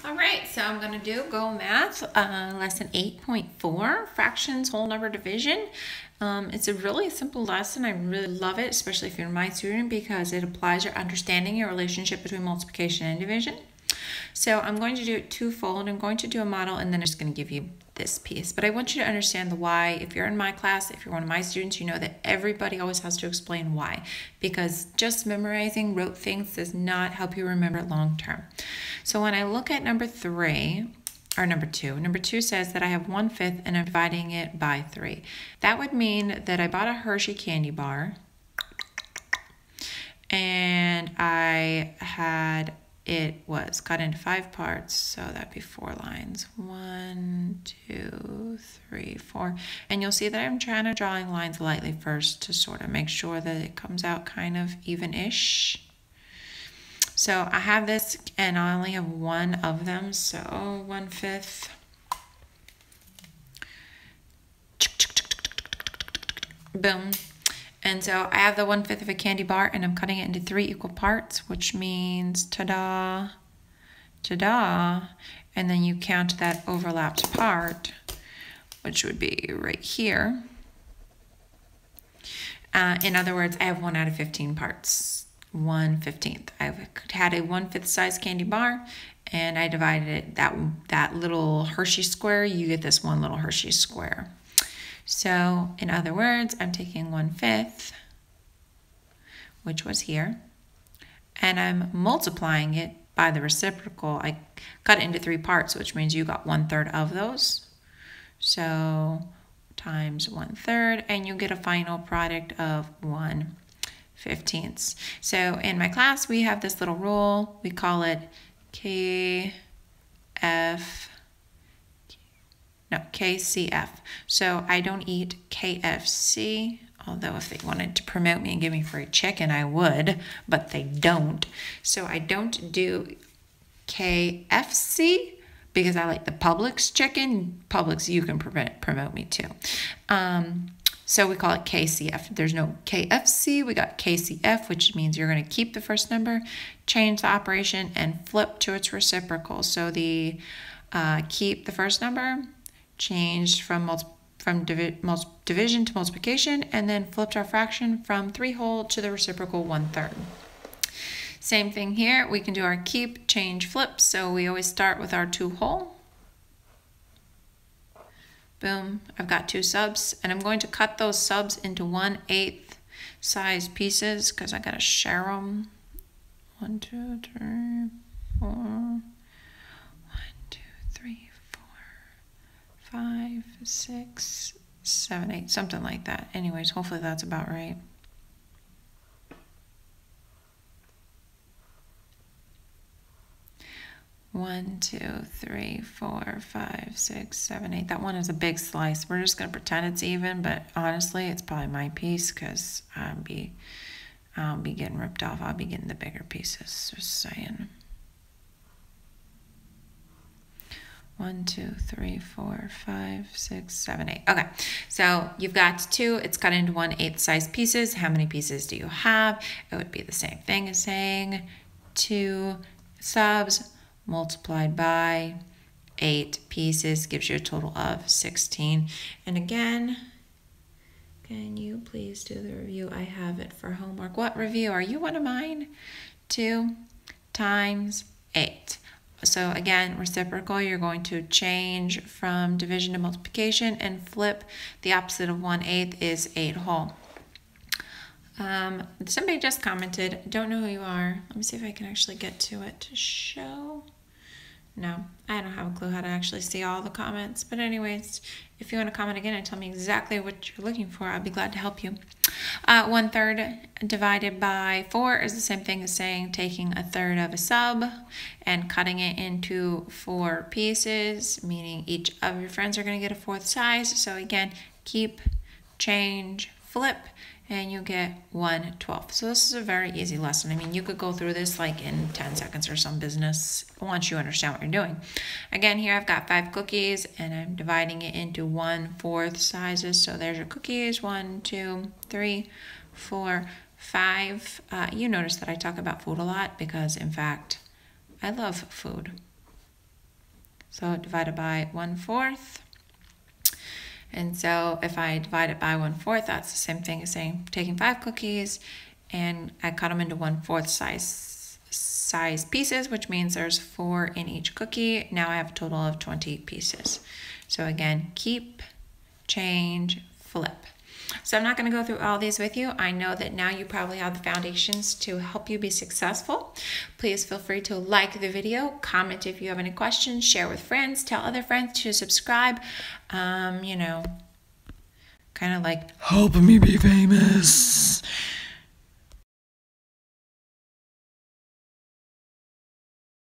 All right, so I'm going to do Go Math, lesson 8.4, fractions, whole number division. It's a really simple lesson. I really love it, especially if you're my student, because it applies your understanding your relationship between multiplication and division. So I'm going to do it twofold. I'm going to do a model, and then I'm just going to give you this piece. But I want you to understand the why. If you're in my class, if you're one of my students, you know that everybody always has to explain why, because just memorizing rote things does not help you remember it long term. So when I look at number 2 says that I have 1/5 and I'm dividing it by 3. That would mean that I bought a Hershey candy bar and it was cut into 5 parts, so that'd be 4 lines. 1, 2, 3, 4. And you'll see that I'm trying to draw lines lightly first to sort of make sure that it comes out kind of even-ish. So I have this, and I only have one of them, so 1/5. Boom. And so I have the 1/5 of a candy bar, and I'm cutting it into 3 equal parts, which means ta-da, ta-da. And then you count that overlapped part, which would be right here. In other words, I have 1 out of 15 parts. 1/15. I've had a 1/5 size candy bar, and I divided it, that little Hershey square, you get this one little Hershey square. So in other words, I'm taking 1/5, which was here, and I'm multiplying it by the reciprocal. I cut it into 3 parts, which means you got 1/3 of those. So times 1/3, and you get a final product of 1/15. So in my class, we have this little rule. We call it KCF. So I don't eat KFC, although if they wanted to promote me and give me free chicken, I would, but they don't. So I don't do KFC because I like the Publix chicken. Publix, you can promote me too. So we call it KCF. There's no KFC, we got KCF, which means you're going to keep the first number, change the operation, and flip to its reciprocal. So the keep the first number, changed from division to multiplication, and then flipped our fraction from 3 whole to the reciprocal 1/3. Same thing here. We can do our keep, change, flip. So we always start with our 2 whole. Boom, I've got 2 subs, and I'm going to cut those subs into 1/8 size pieces because I gotta share them. 1, 2, 3, 4. 1, 2, 3, 4, 5, 6, 7, 8, something like that. Anyways, hopefully that's about right. One, 2, 3, 4, 5, 6, 7, 8. That one is a big slice. We're just going to pretend it's even, but honestly, it's probably my piece because I'll be getting ripped off. I'll be getting the bigger pieces. Just saying. 1, 2, 3, 4, 5, 6, 7, 8. Okay, so you've got 2. It's cut into 1/8 size pieces. How many pieces do you have? It would be the same thing as saying 2 subs multiplied by 8 pieces gives you a total of 16. And again, can you please do the review? I have it for homework. What review? Are you one of mine? 2 times 8. So again, reciprocal, you're going to change from division to multiplication and flip. The opposite of 1/8 is 8 whole. Somebody just commented, don't know who you are. Let me see if I can actually get to it to show. No, I don't have a clue how to actually see all the comments. But anyways, if you want to comment again and tell me exactly what you're looking for, I'd be glad to help you. 1/3 divided by 4 is the same thing as saying taking 1/3 of a sub and cutting it into 4 pieces, meaning each of your friends are going to get a 4th size. So again, keep, change, flip, and you get 1/12. So this is a very easy lesson. I mean, you could go through this like in 10 seconds or some business once you understand what you're doing. Again, here I've got 5 cookies, and I'm dividing it into 1/4 sizes. So there's your cookies, 1, 2, 3, 4, 5. You notice that I talk about food a lot because, in fact, I love food. So divided by 1/4. And so if I divide it by 1/4, that's the same thing as saying taking 5 cookies and I cut them into 1/4 size pieces, which means there's 4 in each cookie. Now I have a total of 20 pieces. So again, keep, change, flip. So I'm not going to go through all these with you. I know that now you probably have the foundations to help you be successful. Please feel free to like the video, comment if you have any questions, share with friends, tell other friends to subscribe. You know, kind of like helping me be famous.